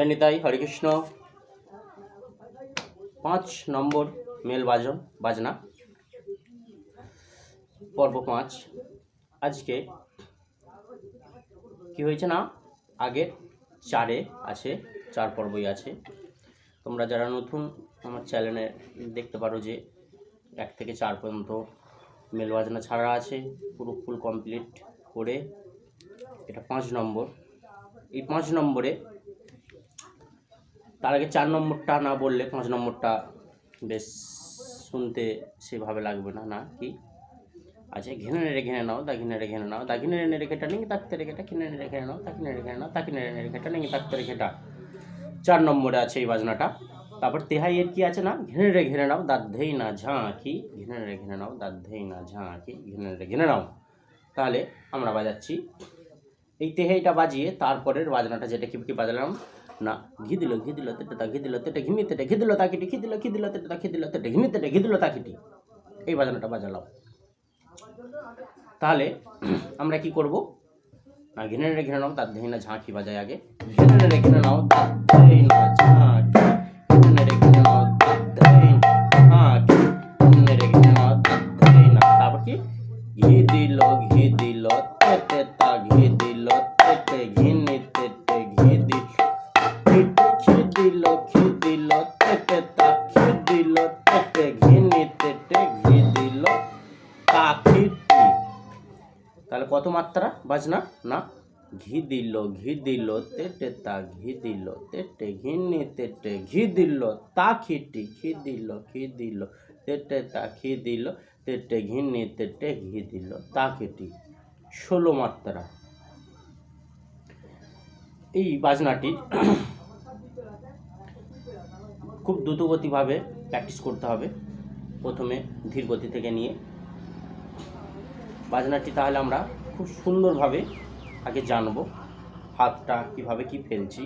জয় নিতাই হরে কৃষ্ণ। 5 নম্বর mail বাজনা পর্ব 5। আজকে কি হয়েছে না, আগের 4-এ আছে, 4 পর্বই আছে। তোমরা যারা নতুন আমার চ্যানেলে দেখতে পারো যে 1 থেকে 4 পর্যন্ত মেল বাজনা ছাড়া আছে, পুরো ফুল কমপ্লিট করে। এটা 5 নম্বর। এই 5 নম্বরে তার আগে 4 নম্বরটা না বললে 5 নম্বরটা বেশ শুনতে সেভাবে লাগবে না। না কি আছে, ঘেনে নেড়ে ঘেনে নাও, দাগিনে রে ঘেনে নাও, দাগিনে রে রেখেটা নেই তাকতে রেখেটা, কিনে নেড়ে ঘেনে নাও, তাকিনে রে ঘেনে নাও, তাকিনে রে রেখেটা নেই তাকতে রেখেটা। 4 নম্বরে আছে এই বাজনাটা। তারপর তেহাইয়ের কি আছে না, ঘেনে রে ঘেনে নাও দাঁত ধেই না ঝাঁকি, ঘেনে রে ঘেনে নাও দাঁত ধেই না ঝাঁকি, ঘেনে রে ঘেনে নাও। তাহলে আমরা বাজাচ্ছি এই তেহাইটা বাজিয়ে তারপরের বাজনাটা, যেটা কি বাজালাম না, ঘি দিল তেটা, ঘি দিল তেটে, ঘিনি তেটে, ঘি দিল তাকিটি, ঘি দিল তেটা, ঘি দিল তেটে, ঘিনি তেটে, ঘি দিল তাকিটি, এই বাজনাটা বাজালাম। তাহলে আমরা কি করব না, ঘেনে রে ঘেনে নাও তার ধেই না ঝাঁকি বাজায় আগে। ঘেনে রে ঘেনে নাও তার ধেই না ঝাঁকি, ঘেনে রে ঘেনে নাও তার ধেই না ঝাঁকি, ঘেনে রে ঘেনে নাও তার ধেই না। তারপর কি, ঘি দিল তেটে তা, ঘি দিল তেটে, ঘিনি তেটে, ঘি দিল তেটে তা, ঘি দিল তেটে, ঘিনি তেটে, ঘি দিল তাকিটি। তাহলে কত মাত্রা বাজনা না, ঘি দিল তেটে তা, ঘি দিল তেটে, ঘিনি তেটে, ঘি দিল তাকিটি, ঘি দিল তেটে তা, ঘি দিল তেটে, ঘিনি তেটে, ঘি দিল তাকিটি। 16 মাত্রা এই বাজনাটি খুব দ্রুতগতিভাবে প্র্যাকটিস করতে হবে, প্রথমে ধীর গতি থেকে নিয়ে বাজনাটি। তাহলে আমরা খুব সুন্দরভাবে আগে জানবো হাতটা কিভাবে কি ফেলছি।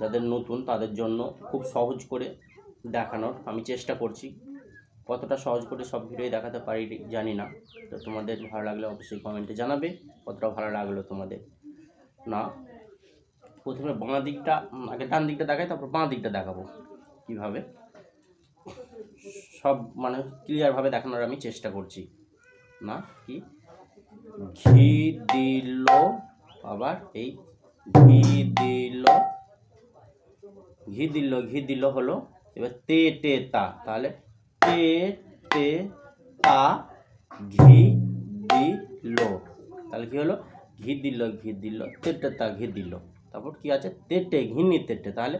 যাদের নতুন তাদের জন্য খুব সহজ করে দেখানোর আমি চেষ্টা করছি। কতটা সহজ করে সব ভিডিওই দেখাতে পারি জানি না, তো তোমাদের ভালো লাগলে অবশ্যই কমেন্টে জানাবে কতটা ভালো লাগলো তোমাদের। না, প্রথমে বাঁ দিকটা আগে, ডান দিকটা দেখাই, তারপর বাঁ দিকটা দেখাবো কিভাবে, সব মানে ক্লিয়ারভাবে দেখানোর আমি চেষ্টা করছি। না কি, ঘি দিল, আবার এই ঘি দিল হলো। এবার তেটে তা, তাহলে তেটে তা, ঘি দিল, তাহলে কি হলো, ঘি দিল তেটে তা, ঘি দিল। তারপর কি আছে, তেটে, ঘিনি তেটে, তাহলে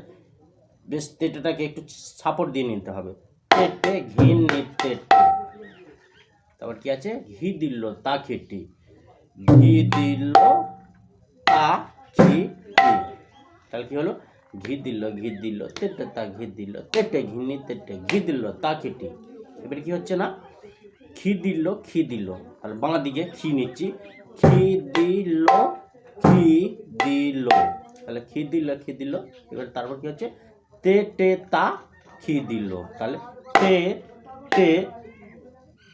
বেশ তেটেটাকে একটু সাপোর্ট দিয়ে নিতে হবে, তেটে, ঘিনি তেটে। তারপর কি আছে, ঘি দিল তাকিটি, ঘি দিল তাকিটি, তাহলে কি হলো, ঘি দিল তেটে তা, ঘি দিল তেটে, ঘিনি তেটে, ঘি দিল তাকিটি। এবারে কি হচ্ছে না, ঘি দিল, তাহলে বাঁ দিকে খি নিচ্ছি, ঘি দিল, তাহলে ঘি দিল। এবার তারপর কি হচ্ছে, তেটে তা, ঘি দিল, তাহলে তেটে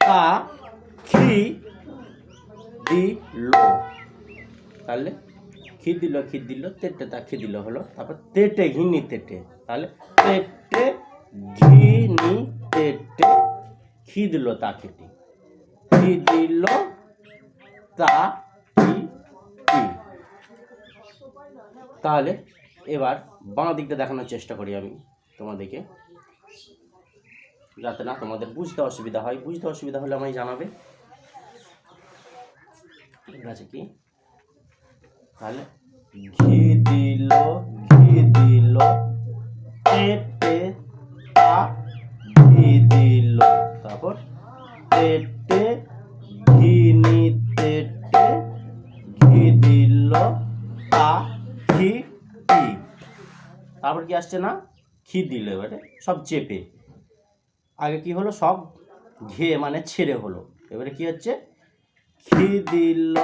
তা, ঘি দিল, তাহলে ঘি দিল তেটে তা, ঘি দিল হলো। তারপর তেটে, ঘিনি তেটে, তাহলে তেটে, ঘিনি তেটে, ঘি দিল তাকিটি, ঘি দিল তাকিটি। তাহলে এবার বাঁ দিকটা দেখানোর চেষ্টা করি আমি তোমাদেরকে, যাতে না তোমাদের বুঝতে অসুবিধা হয়। বুঝতে অসুবিধা হলে আমায় জানাবে। ঠিক আছে কি, তাহলে ঘি দিল তেটে তা, ঘি দিল, তারপর তেটে, ঘিনি তেটে, ঘি দিল তাকিটি। তারপর কি আসছে না, ঘি দিল। এবারে সব চেপে, আগে কি হলো, সব ঘে মানে ছেড়ে হলো। এবারে কি হচ্ছে, ঘি দিল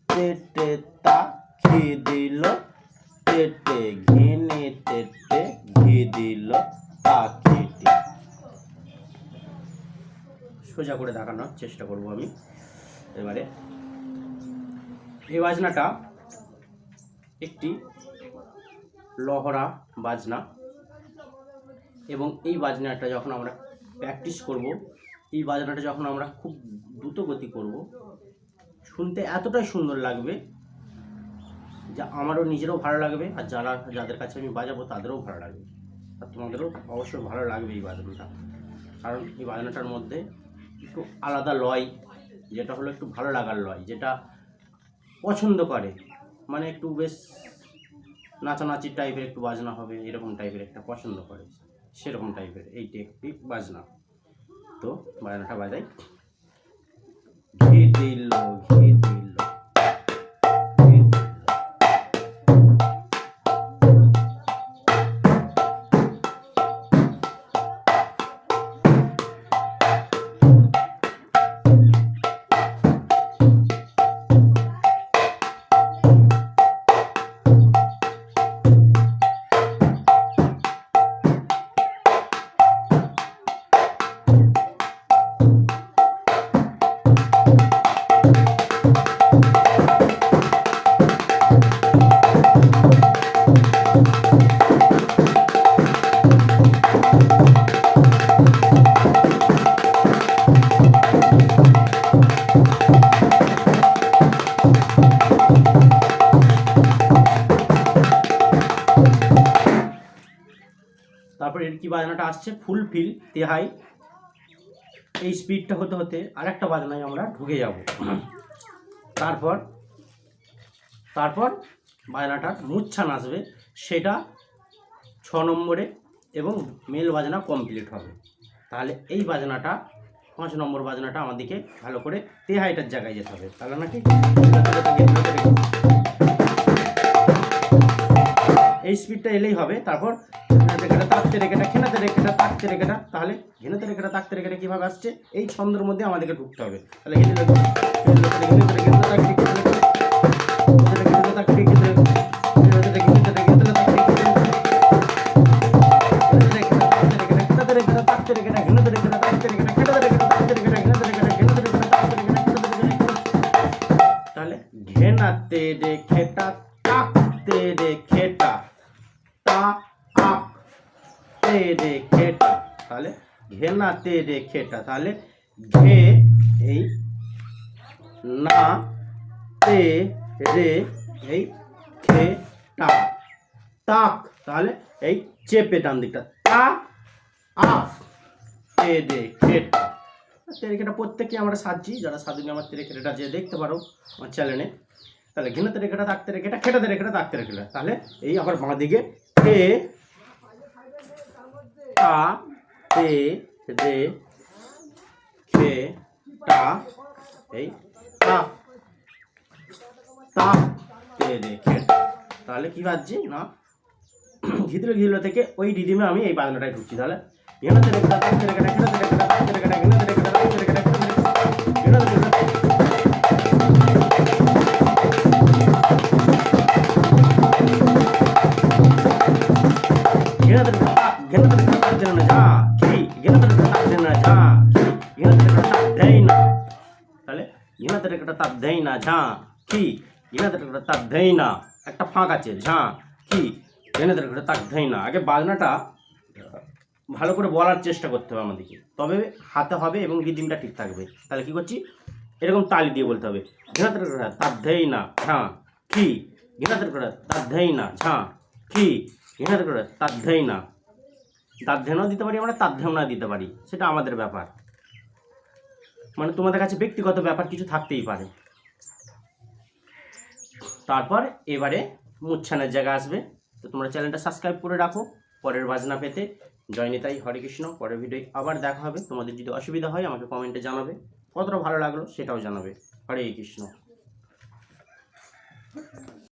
তেটে তা, ঘি দিল তেটে, ঘিনি তেটে, ঘি দিল তাকিটি। সোজা করে দেখানোর চেষ্টা করব আমি। এবারে এই বাজনাটা একটি লহরা বাজনা। এবং এই বাজনাটা যখন আমরা প্র্যাকটিস করব, এই বাজনাটা যখন আমরা খুব দ্রুত গতি করব, শুনতে এতটাই সুন্দর লাগবে যা আমারও নিজেরও ভালো লাগবে, আর যাদের কাছে আমি বাজাবো তাদেরও ভালো লাগবে, আর তোমাদেরও অবশ্যই ভালো লাগবে এই বাজনাটা। কারণ এই বাজনাটার মধ্যে একটু আলাদা লয়, যেটা হলো একটু ভালো লাগার লয়, যেটা পছন্দ করে, মানে একটু বেশ নাচানাচির টাইপের একটু বাজনা হবে, এরকম টাইপের একটা পছন্দ করে, সেরকম টাইপের এইটি একটি বাজনা। তো বাজনাটা বাজাই। ঘি দিল ঘি দিল তারপর এর কি বাজনাটা আসছে ফুলফিল তেহাই। এই স্পিডটা হতে হতে আরেকটা বাজনায় আমরা ঢুকে যাব। তারপর বাজনাটার মুচ্ছান আসবে, সেটা 6 নম্বরে এবং মেল বাজনা কমপ্লিট হবে। তাহলে এই বাজনাটা 5 নম্বর বাজনাটা আমাদেরকে ভালো করে তেহাইটার জায়গায় যেতে হবে, তাহলে নাকি এই স্পিডটা এলেই হবে। তারপর তাকতে রেখেটা খেনাতে রেখেটা তাকতে রেখেটা, তাহলে ঘেনাতে রেখেটা তাকতে রেখেটা কীভাবে আসছে, এই ছন্দের মধ্যে আমাদেরকে ঢুকতে হবে। তাহলে তাহলে ঘেনাতে রেখেটা তাকতে রেখেটা তা আক তে রেখেটা, তাহলে ঘেনাতে রেখেটা, তাহলে ঘে এই না তে রে এই খেটা তাক, তাহলে এই চেপে ডান দিকটা তা আক তে রেখেটা। তেরেকেটা প্রত্যেককে আমরা সাজছি, যারা সাধুনি আমার তেরেকেটা যে দেখতে পারো আমার চ্যানেলে। তাহলে ঘেনাতে রেখেটা তাকতে রেখেটা খেটাতে রেখেটা তাকতে রেখেটা, তাহলে এই আবার বাঁ দিকে খে টা তে রে খে টা এই তা তা তে রে খেটা, তাহলে কি বাজছে না ঘিতলো ঘিতলো থেকে ওই রিদিমে আমি এই বাজনাটায় ঢুকছি। তাহলে ঘেনাতে রেখেটা তাকতে রেখেটা খেটাতে রেখেটা তাকতে রেখেটা ঘেনাতে রেখেটা তাকতে রেখেটা ঘেনাতে রেখেটা একটা ফাঁক আছে ঝাঁ কি ঘেনাতে রেখেটা তাক দেই না। আগে বাজনাটা ভালো করে বলার চেষ্টা করতে হবে আমাদেরকে, তবে হাতে হবে এবং রিদিমটা ঠিক থাকবে। তাহলে কি করছি, এরকম তালি দিয়ে বলতে হবে ঘেনাতে রেখেটা তাক দেই না ঝাঁ কি ঘেনাতে রেখেটা তাক দেই না ঝাঁ কি ঘেনাতে রেখেটা তাক দেই না। তার ধ্যানও দিতে পারি আমরা, তার ধ্যানও দিতে পারি, সেটা আমাদের ব্যাপার। মানে তোমাদের কাছে ব্যক্তিগত ব্যাপার কিছু থাকতেই পারে। তারপর এবারে মুচ্ছানের জায়গা আসবে। তো তোমরা চ্যানেলটা সাবস্ক্রাইব করে রাখো পরের বাজনা পেতে। জয় নিতাই, হরে কৃষ্ণ। পরের ভিডিও আবার দেখা হবে। তোমাদের যদি অসুবিধা হয় আমাকে কমেন্টে জানাবে, কতটা ভালো লাগলো সেটাও জানাবে। হরে কৃষ্ণ।